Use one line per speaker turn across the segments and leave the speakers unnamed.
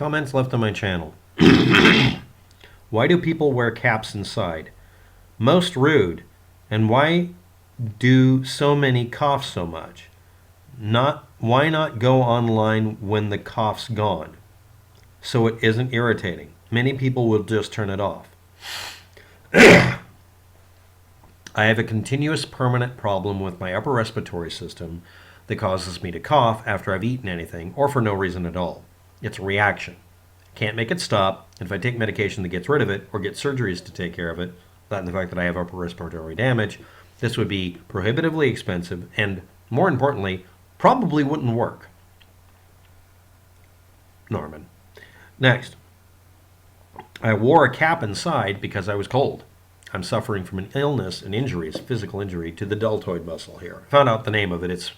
Comments left on my channel. Why do people wear caps inside? Most rude. And why do so many cough so much? Why not go online when the cough's gone, so it isn't irritating? Many people will just turn it off. I have a continuous permanent problem with my upper respiratory system that causes me to cough after I've eaten anything or for no reason at all. It's a reaction. Can't make it stop, and if I take medication that gets rid of it or get surgeries to take care of it, that and the fact that I have upper respiratory damage, this would be prohibitively expensive and, more importantly, probably wouldn't work. Norman. Next. I wore a cap inside because I was cold. I'm suffering from an illness and injuries, physical injury, to the deltoid muscle here. I found out the name of it. It's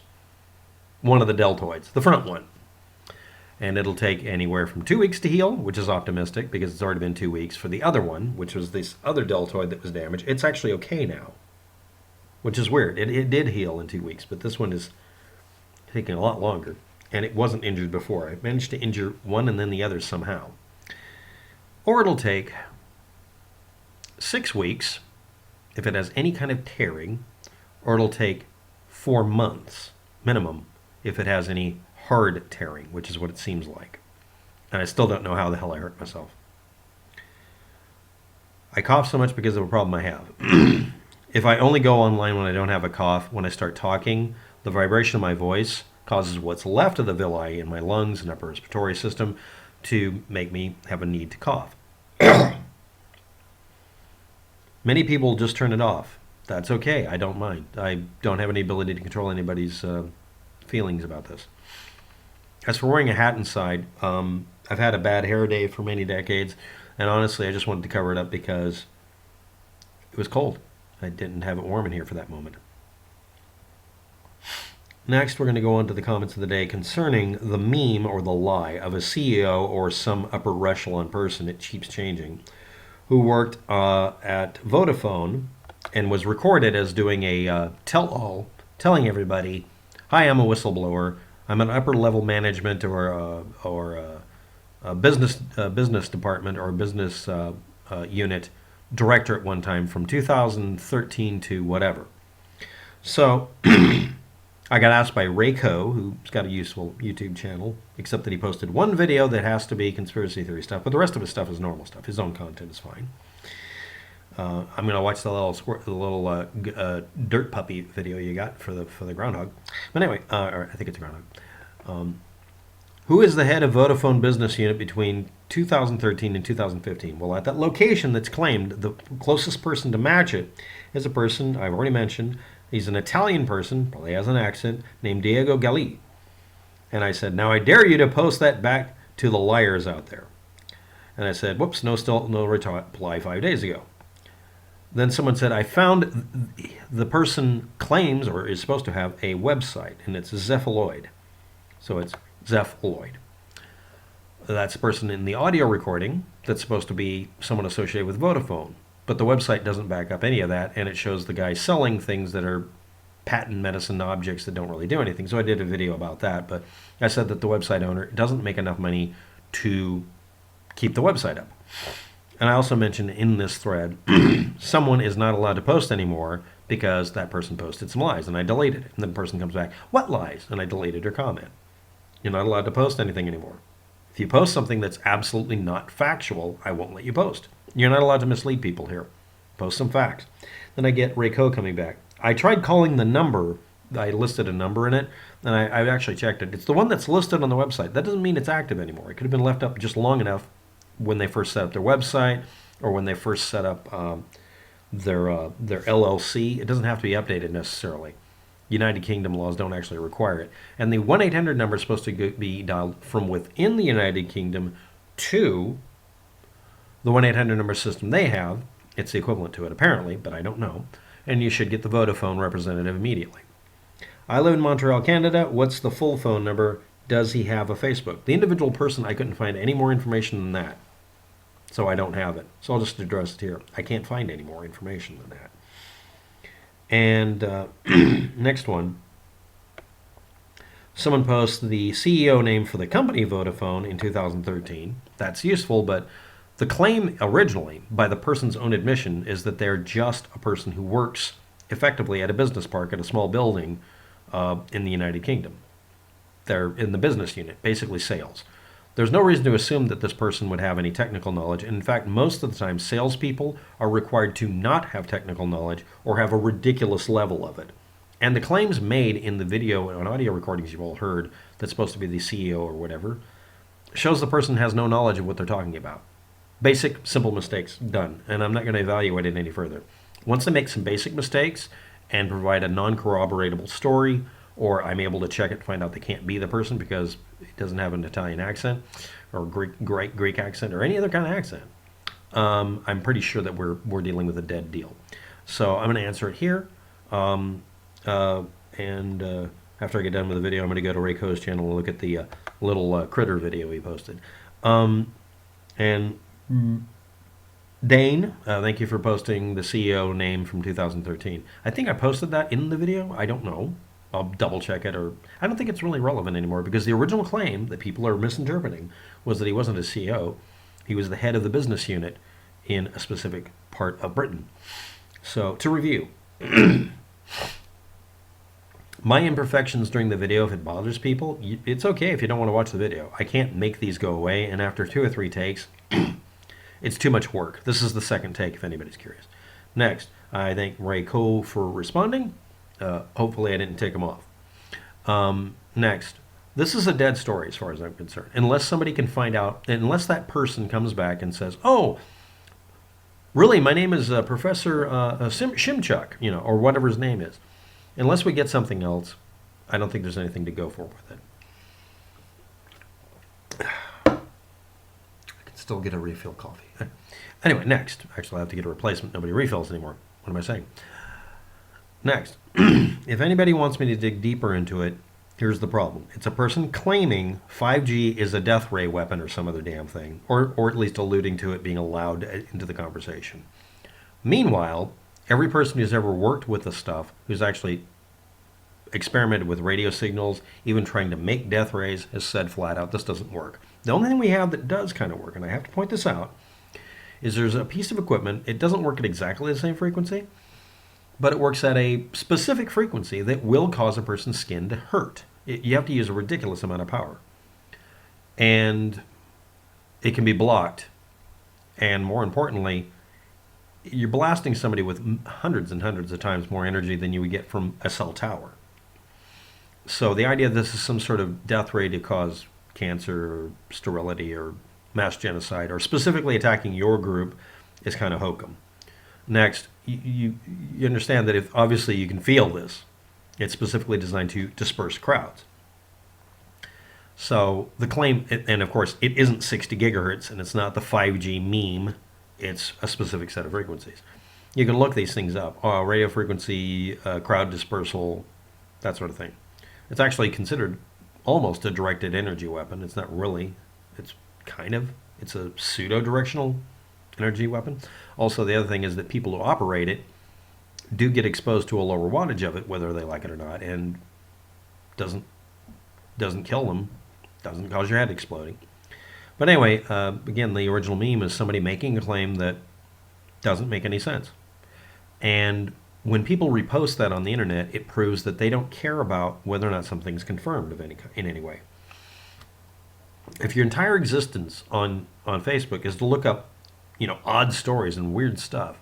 one of the deltoids, the front one. And it'll take anywhere from 2 weeks to heal, which is optimistic because it's already been 2 weeks. For the other one, which was this other deltoid that was damaged, it's actually okay now, which is weird. It did heal in 2 weeks, but this one is taking a lot longer. And it wasn't injured before. I managed to injure one and then the other somehow. Or it'll take 6 weeks if it has any kind of tearing, or it'll take 4 months minimum if it has any hard tearing, which is what it seems like. And I still don't know how the hell I hurt myself. I cough so much because of a problem I have. If I only go online when I don't have a cough, when I start talking, the vibration of my voice causes what's left of the villi in my lungs and upper respiratory system to make me have a need to cough. Many people just turn it off. That's okay. I don't mind. I don't have any ability to control anybody's feelings about this. As for wearing a hat inside, I've had a bad hair day for many decades, and honestly, I just wanted to cover it up because it was cold. I didn't have it warm in here for that moment. Next, we're going to go on to the comments of the day concerning the meme or the lie of a CEO or some upper echelon person, it keeps changing, who worked at Vodafone and was recorded as doing a tell-all, telling everybody, "Hi, I'm a whistleblower. I'm an upper-level management or a business department or business unit director at one time from 2013 to whatever." So I got asked by Rayco, who's got a useful YouTube channel, except that he posted one video that has to be conspiracy theory stuff, but the rest of his stuff is normal stuff. His own content is fine. I'm going to watch the little dirt puppy video you got for the groundhog. But anyway, or I think it's a groundhog. Who is the head of Vodafone business unit between 2013 and 2015? Well, at that location that's claimed, the closest person to match it is a person I've already mentioned. He's an Italian person, probably has an accent, named Diego Galli. And I said, now I dare you to post that back to the liars out there. And I said, whoops, no reply 5 days ago. Then someone said, I found the person claims or is supposed to have a website, and it's Zephaloid. So it's Zephaloid. That's a person in the audio recording that's supposed to be someone associated with Vodafone. But the website doesn't back up any of that, and it shows the guy selling things that are patent medicine objects that don't really do anything. So I did a video about that, but I said that the website owner doesn't make enough money to keep the website up. And I also mentioned in this thread, someone is not allowed to post anymore because that person posted some lies, and I deleted it. And then the person comes back, what lies? And I deleted her comment. You're not allowed to post anything anymore. If you post something that's absolutely not factual, I won't let you post. You're not allowed to mislead people here. Post some facts. Then I get Rayco coming back. I tried calling the number. I listed a number in it, and I actually checked it. It's the one that's listed on the website. That doesn't mean it's active anymore. It could have been left up just long enough when they first set up their website or when they first set up their LLC. It doesn't have to be updated necessarily. United Kingdom laws don't actually require it. And the 1-800 number is supposed to be dialed from within the United Kingdom to the 1-800 number system they have. It's the equivalent to it apparently, but I don't know. And you should get the Vodafone representative immediately. I live in Montreal, Canada. What's the full phone number? Does he have a Facebook? The individual person, I couldn't find any more information than that. So I don't have it. So I'll just address it here. I can't find any more information than that. And next one. Someone posts the CEO name for the company Vodafone in 2013. That's useful, but the claim originally, by the person's own admission, is that they're just a person who works effectively at a business park at a small building in the United Kingdom. They're in the business unit, basically sales. There's no reason to assume that this person would have any technical knowledge. And in fact, most of the time, salespeople are required to not have technical knowledge or have a ridiculous level of it. And the claims made in the video and audio recordings you've all heard, that's supposed to be the CEO or whatever, shows the person has no knowledge of what they're talking about. Basic, simple mistakes, done. And I'm not going to evaluate it any further. Once they make some basic mistakes and provide a non-corroboratable story, or I'm able to check it and find out they can't be the person because it doesn't have an Italian accent or Greek accent or any other kind of accent, I'm pretty sure that we're dealing with a dead deal. So I'm going to answer it here. And after I get done with the video, I'm going to go to Ray Coe's channel and look at the little critter video he posted. And Dane, thank you for posting the CEO name from 2013. I think I posted that in the video. I don't know. I'll double check it, or I don't think it's really relevant anymore because the original claim that people are misinterpreting was that he wasn't a CEO. He was the head of the business unit in a specific part of Britain. So to review, my imperfections during the video, if it bothers people, it's okay if you don't want to watch the video. I can't make these go away, and after 2 or 3 takes, it's too much work. This is the second take, if anybody's curious. Next, I thank Ray Coe for responding. Hopefully I didn't take him off. Next, this is a dead story as far as I'm concerned. Unless somebody can find out, unless that person comes back and says, oh, really, my name is Professor Shimchuk, or whatever his name is. Unless we get something else, I don't think there's anything to go for with it. I can still get a refill coffee. Anyway, next. Actually, I have to get a replacement. Nobody refills anymore. What am I saying? Next, if anybody wants me to dig deeper into it, here's the problem. It's a person claiming 5G is a death ray weapon or some other damn thing, or at least alluding to it being allowed into the conversation. Meanwhile, every person who's ever worked with the stuff, who's actually experimented with radio signals, even trying to make death rays, has said flat out, this doesn't work. The only thing we have that does kind of work, and I have to point this out, is there's a piece of equipment. It doesn't work at exactly the same frequency, but it works at a specific frequency that will cause a person's skin to hurt. You have to use a ridiculous amount of power. And it can be blocked. And more importantly, you're blasting somebody with hundreds and hundreds of times more energy than you would get from a cell tower. So the idea that this is some sort of death ray to cause cancer or sterility or mass genocide or specifically attacking your group is kind of hokum. Next, you understand that if obviously you can feel this, it's specifically designed to disperse crowds. So the claim, and of course it isn't 60 gigahertz and it's not the 5G meme, it's a specific set of frequencies. You can look these things up, radio frequency, crowd dispersal, that sort of thing. It's actually considered almost a directed energy weapon. It's not really, it's a pseudo-directional energy weapon. Also, the other thing is that people who operate it do get exposed to a lower wattage of it, whether they like it or not, and doesn't kill them, doesn't cause your head exploding. But anyway, again, the original meme is somebody making a claim that doesn't make any sense. And when people repost that on the internet, it proves that they don't care about whether or not something's confirmed in any way. If your entire existence on Facebook is to look up odd stories and weird stuff,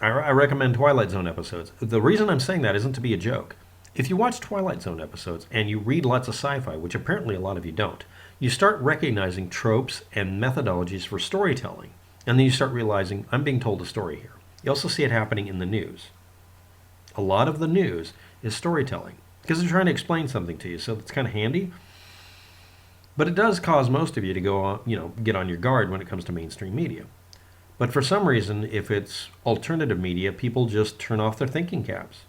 I recommend Twilight Zone episodes. The reason I'm saying that isn't to be a joke. If you watch Twilight Zone episodes and you read lots of sci-fi, which apparently a lot of you don't, you start recognizing tropes and methodologies for storytelling. And then you start realizing, I'm being told a story here. You also see it happening in the news. A lot of the news is storytelling because they're trying to explain something to you, so it's kind of handy. But it does cause most of you to go on, get on your guard when it comes to mainstream media. But for some reason, if it's alternative media, people just turn off their thinking caps.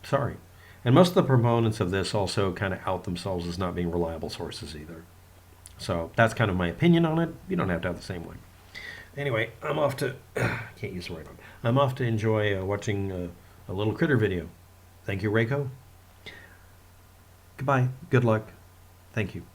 Sorry. And most of the proponents of this also kind of out themselves as not being reliable sources either. So that's kind of my opinion on it. You don't have to have the same one. Anyway, I'm off to, I can't use the right one. I'm off to enjoy watching a little critter video. Thank you, Reiko. Goodbye. Good luck. Thank you.